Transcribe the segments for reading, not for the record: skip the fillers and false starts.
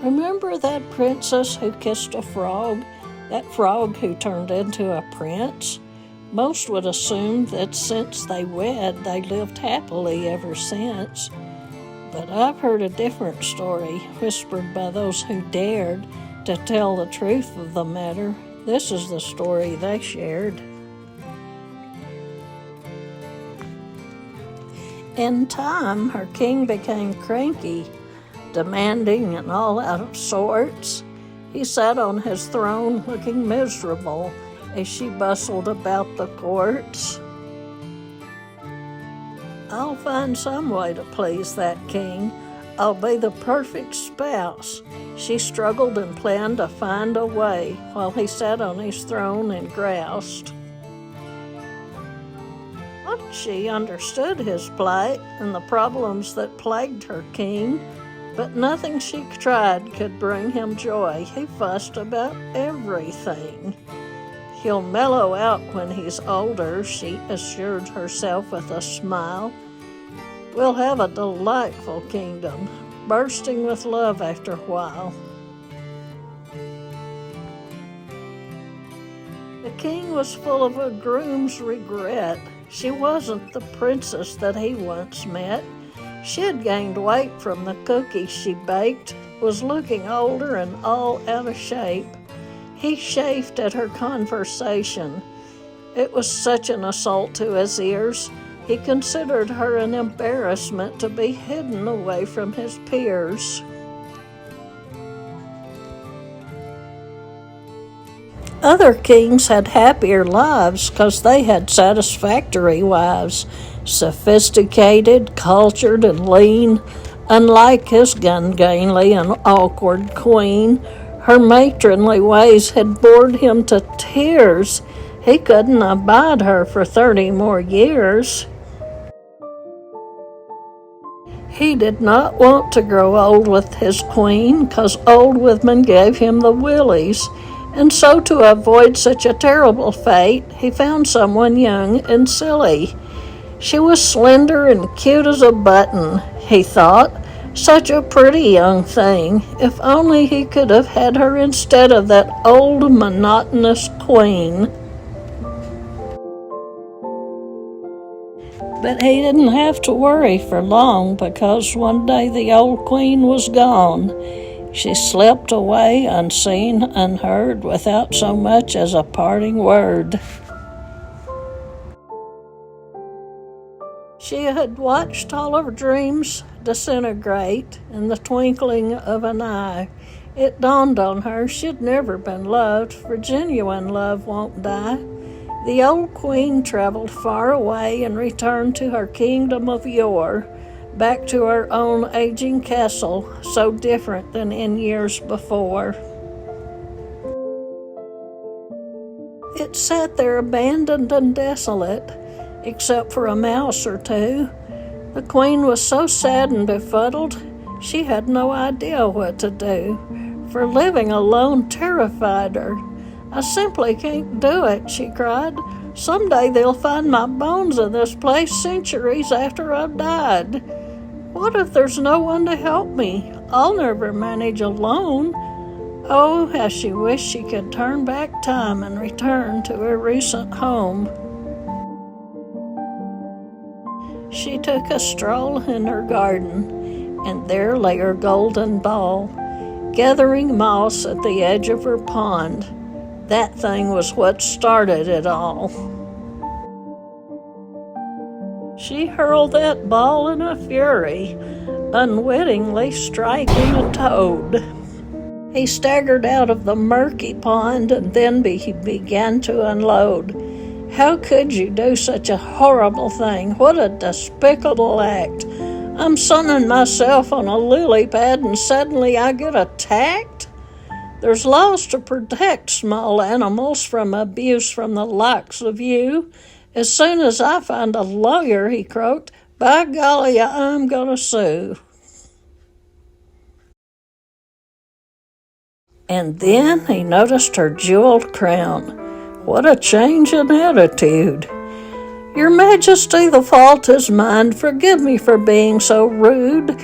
Remember that princess who kissed a frog? That frog who turned into a prince? Most would assume that since they wed, they lived happily ever since. But I've heard a different story, whispered by those who dared to tell the truth of the matter. This is the story they shared. In time, her king became cranky, demanding and all out of sorts. He sat on his throne looking miserable as she bustled about the courts. I'll find some way to please that king. I'll be the perfect spouse. She struggled and planned to find a way while he sat on his throne and groused. She understood his plight and the problems that plagued her king, but nothing she tried could bring him joy. He fussed about everything. He'll mellow out when he's older, she assured herself with a smile. We'll have a delightful kingdom, bursting with love after a while. The king was full of a groom's regret. She wasn't the princess that he once met. She had gained weight from the cookies she baked, was looking older and all out of shape. He chafed at her conversation. It was such an assault to his ears. He considered her an embarrassment to be hidden away from his peers. Other kings had happier lives because they had satisfactory wives, sophisticated, cultured, and lean. Unlike his ungainly and awkward queen, her matronly ways had bored him to tears. He couldn't abide her for 30 more years. He did not want to grow old with his queen because old women gave him the willies. And so to avoid such a terrible fate, he found someone young and silly. She was slender and cute as a button, he thought. Such a pretty young thing. If only he could have had her instead of that old, monotonous queen. But he didn't have to worry for long because one day the old queen was gone. She slipped away unseen, unheard, without so much as a parting word. She had watched all her dreams disintegrate in the twinkling of an eye. It dawned on her she'd never been loved, for genuine love won't die. The old queen traveled far away and returned to her kingdom of yore, back to her own aging castle, so different than in years before. It sat there abandoned and desolate, except for a mouse or two. The queen was so sad and befuddled, she had no idea what to do, for living alone terrified her. I simply can't do it, she cried. Someday they'll find my bones in this place centuries after I've died. What if there's no one to help me? I'll never manage alone. Oh, how she wished she could turn back time and return to her recent home. She took a stroll in her garden, and there lay her golden ball, gathering moss at the edge of her pond. That thing was what started it all. She hurled that ball in a fury, unwittingly striking a toad. He staggered out of the murky pond and then he began to unload. How could you do such a horrible thing? What a despicable act. I'm sunning myself on a lily pad and suddenly I get attacked? There's laws to protect small animals from abuse from the likes of you. As soon as I find a lawyer, he croaked, by golly, I'm going to sue. And then he noticed her jeweled crown. What a change in attitude. Your Majesty, the fault is mine. Forgive me for being so rude.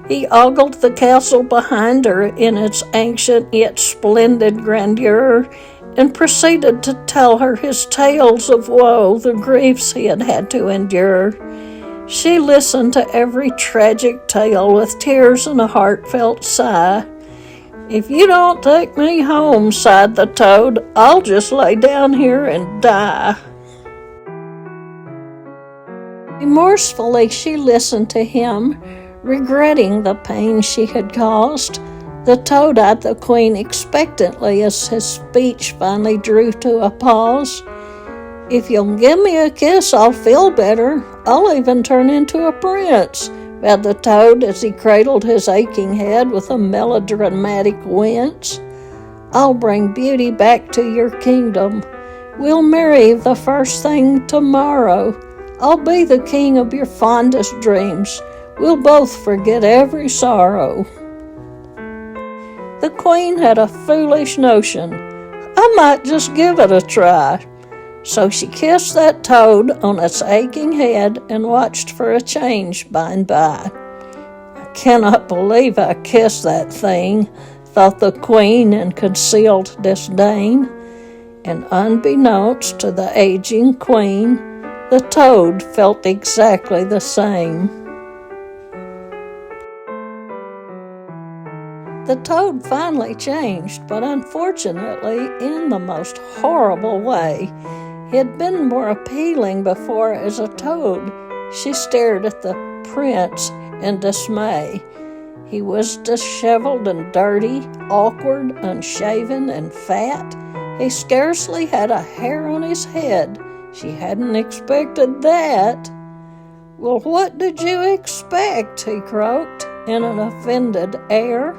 He ogled the castle behind her in its ancient yet splendid grandeur, and proceeded to tell her his tales of woe, the griefs he had had to endure. She listened to every tragic tale with tears and a heartfelt sigh. "If you don't take me home," sighed the toad, "I'll just lay down here and die." Remorsefully she listened to him, regretting the pain she had caused. The toad eyed the queen expectantly as his speech finally drew to a pause. "If you'll give me a kiss, I'll feel better. I'll even turn into a prince," vowed the toad as he cradled his aching head with a melodramatic wince. "I'll bring beauty back to your kingdom. We'll marry the first thing tomorrow. I'll be the king of your fondest dreams. We'll both forget every sorrow." The queen had a foolish notion. "I might just give it a try." So she kissed that toad on its aching head and watched for a change by and by. "I cannot believe I kissed that thing," thought the queen in concealed disdain. And unbeknownst to the aging queen, the toad felt exactly the same. The toad finally changed, but unfortunately in the most horrible way. He had been more appealing before as a toad. She stared at the prince in dismay. He was disheveled and dirty, awkward, unshaven, and fat. He scarcely had a hair on his head. She hadn't expected that. "Well, what did you expect?" he croaked in an offended air.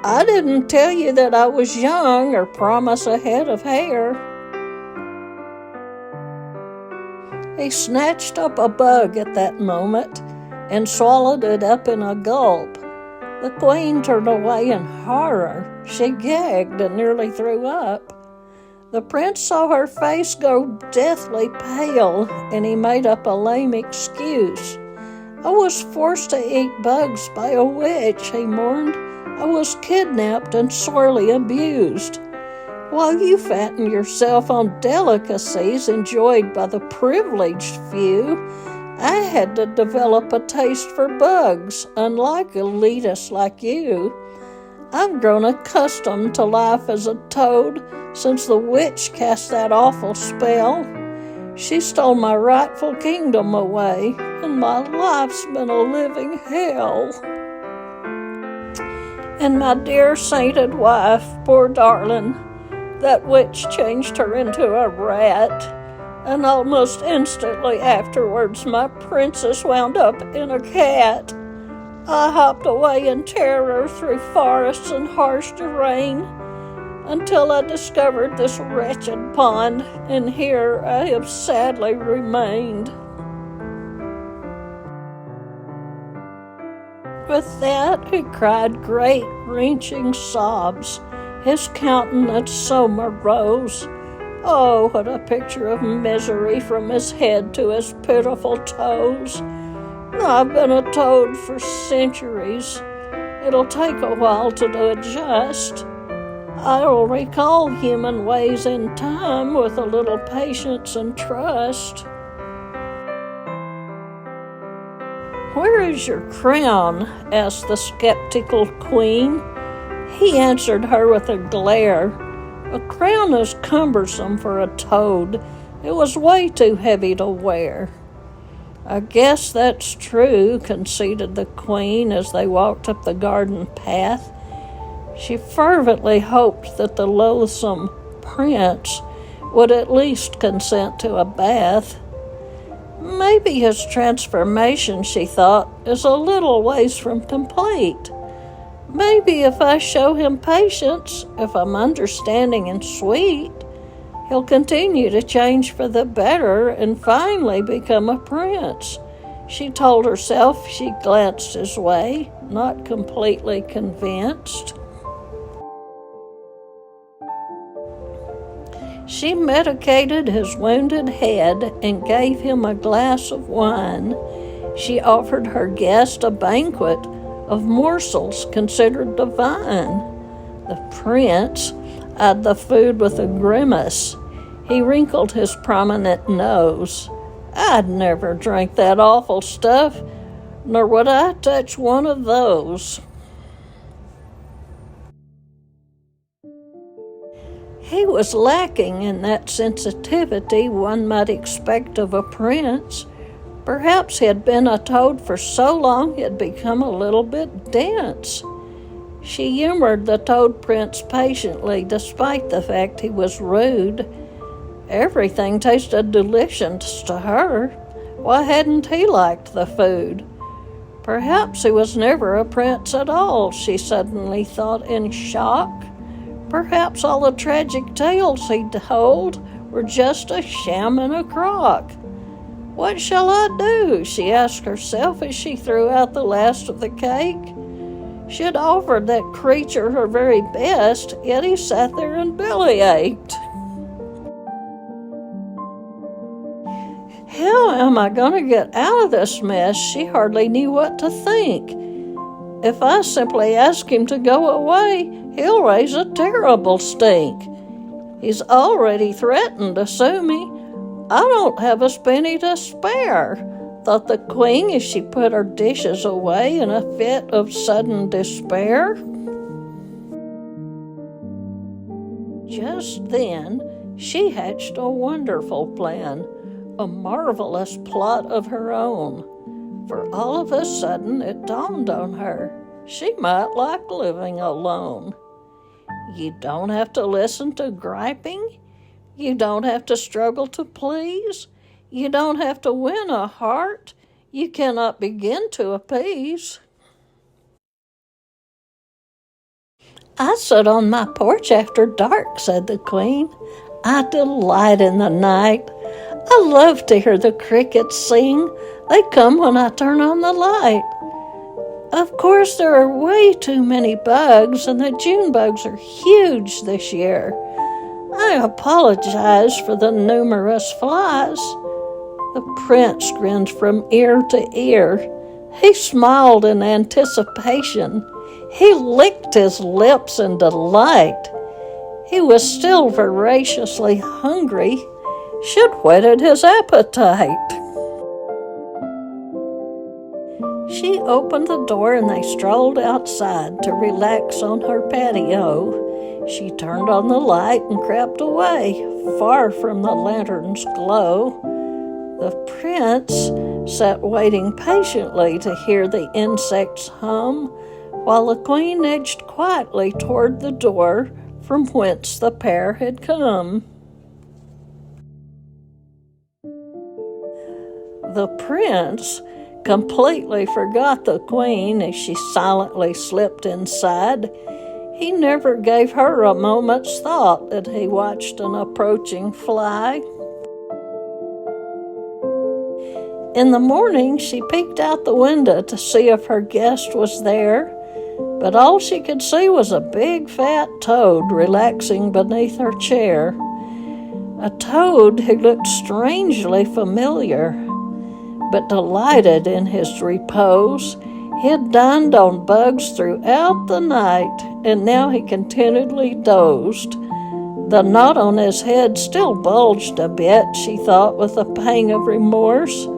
"I didn't tell you that I was young or promise a head of hair." He snatched up a bug at that moment and swallowed it up in a gulp. The queen turned away in horror. She gagged and nearly threw up. The prince saw her face go deathly pale, and he made up a lame excuse. "I was forced to eat bugs by a witch," he mourned. "I was kidnapped and sorely abused. While you fatten yourself on delicacies enjoyed by the privileged few, I had to develop a taste for bugs, unlike elitists like you. I've grown accustomed to life as a toad since the witch cast that awful spell. She stole my rightful kingdom away, and my life's been a living hell. And my dear sainted wife, poor darling, that witch changed her into a rat, and almost instantly afterwards my princess wound up in a cat. I hopped away in terror through forests and harsh terrain until I discovered this wretched pond, and here I have sadly remained." With that, he cried great wrenching sobs, his countenance so morose. Oh, what a picture of misery from his head to his pitiful toes. I've been a toad for centuries. It'll take a while to adjust. I'll recall human ways in time with a little patience and trust. "Where is your crown?" asked the skeptical queen. He answered her with a glare. "A crown is cumbersome for a toad. It was way too heavy to wear." "I guess that's true," conceded the queen as they walked up the garden path. She fervently hoped that the loathsome prince would at least consent to a bath. Maybe his transformation, she thought, is a little ways from complete. Maybe if I show him patience, if I'm understanding and sweet, he'll continue to change for the better and finally become a prince. She told herself. She glanced his way, not completely convinced. She medicated his wounded head and gave him a glass of wine. She offered her guest a banquet of morsels considered divine. The prince eyed the food with a grimace. He wrinkled his prominent nose. "I'd never drink that awful stuff, nor would I touch one of those." He was lacking in that sensitivity one might expect of a prince. Perhaps he had been a toad for so long he had become a little bit dense. She humored the toad prince patiently, despite the fact he was rude. Everything tasted delicious to her. Why hadn't he liked the food? Perhaps he was never a prince at all, she suddenly thought in shock. Perhaps all the tragic tales he told were just a sham and a crock. "What shall I do?" she asked herself as she threw out the last of the cake. She had offered that creature her very best, yet he sat there and bellyached. How am I going to get out of this mess? She hardly knew what to think. If I simply ask him to go away, he'll raise a terrible stink. He's already threatened to sue me. I don't have a penny to spare, thought the queen as she put her dishes away in a fit of sudden despair. Just then, she hatched a wonderful plan, a marvelous plot of her own. For all of a sudden it dawned on her, she might like living alone. You don't have to listen to griping. You don't have to struggle to please. You don't have to win a heart you cannot begin to appease. "I sit on my porch after dark," said the queen. "I delight in the night. I love to hear the crickets sing. They come when I turn on the light. Of course, there are way too many bugs, and the June bugs are huge this year. I apologize for the numerous flies." The prince grinned from ear to ear. He smiled in anticipation. He licked his lips in delight. He was still voraciously hungry. She'd whetted his appetite. She opened the door and they strolled outside to relax on her patio. She turned on the light and crept away, far from the lantern's glow. The prince sat waiting patiently to hear the insects hum, while the queen edged quietly toward the door from whence the pair had come. The prince completely forgot the queen as she silently slipped inside. He never gave her a moment's thought that he watched an approaching fly. In the morning, she peeked out the window to see if her guest was there, but all she could see was a big fat toad relaxing beneath her chair. A toad who looked strangely familiar, but delighted in his repose. He had dined on bugs throughout the night, and now he continually dozed. The knot on his head still bulged a bit, she thought with a pang of remorse,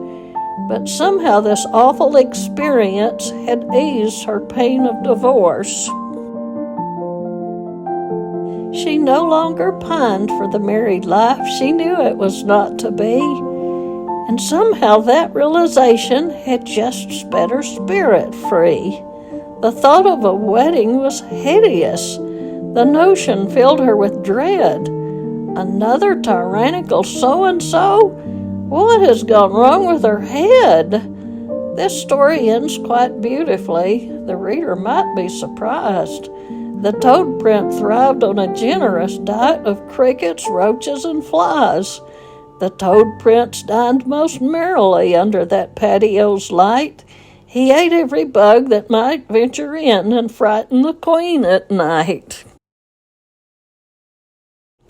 but somehow this awful experience had eased her pain of divorce. She no longer pined for the married life she knew it was not to be, and somehow that realization had just sped her spirit free. The thought of a wedding was hideous. The notion filled her with dread. Another tyrannical so-and-so? What has gone wrong with her head? This story ends quite beautifully. The reader might be surprised. The toad prince thrived on a generous diet of crickets, roaches, and flies. The toad prince dined most merrily under that patio's light. He ate every bug that might venture in and frighten the queen at night.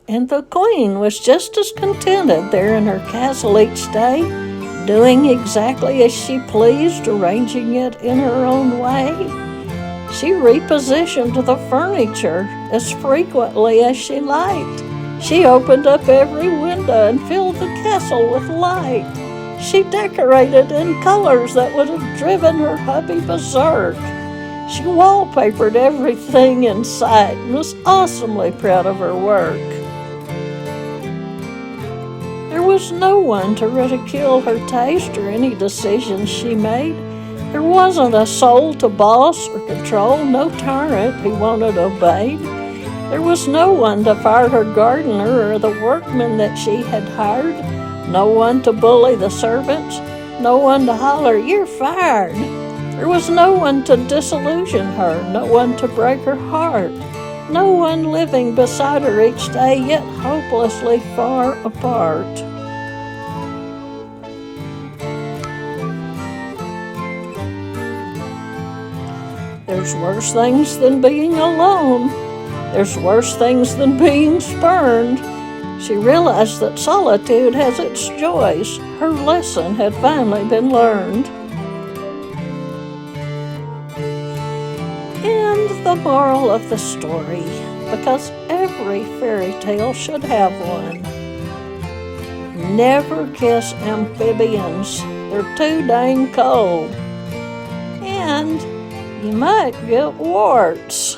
And the queen was just as contented there in her castle each day, doing exactly as she pleased, arranging it in her own way. She repositioned the furniture as frequently as she liked. She opened up every window and filled the castle with light. She decorated in colors that would have driven her hubby berserk. She wallpapered everything in sight and was awesomely proud of her work. There was no one to ridicule her taste or any decisions she made. There wasn't a soul to boss or control, no tyrant who wanted obeyed. There was no one to fire her gardener or the workmen that she had hired, no one to bully the servants, no one to holler, "You're fired." There was no one to disillusion her, no one to break her heart, no one living beside her each day, yet hopelessly far apart. There's worse things than being alone. There's worse things than being spurned. She realized that solitude has its joys. Her lesson had finally been learned. And the moral of the story, because every fairy tale should have one. Never kiss amphibians. They're too dang cold. And you might get warts.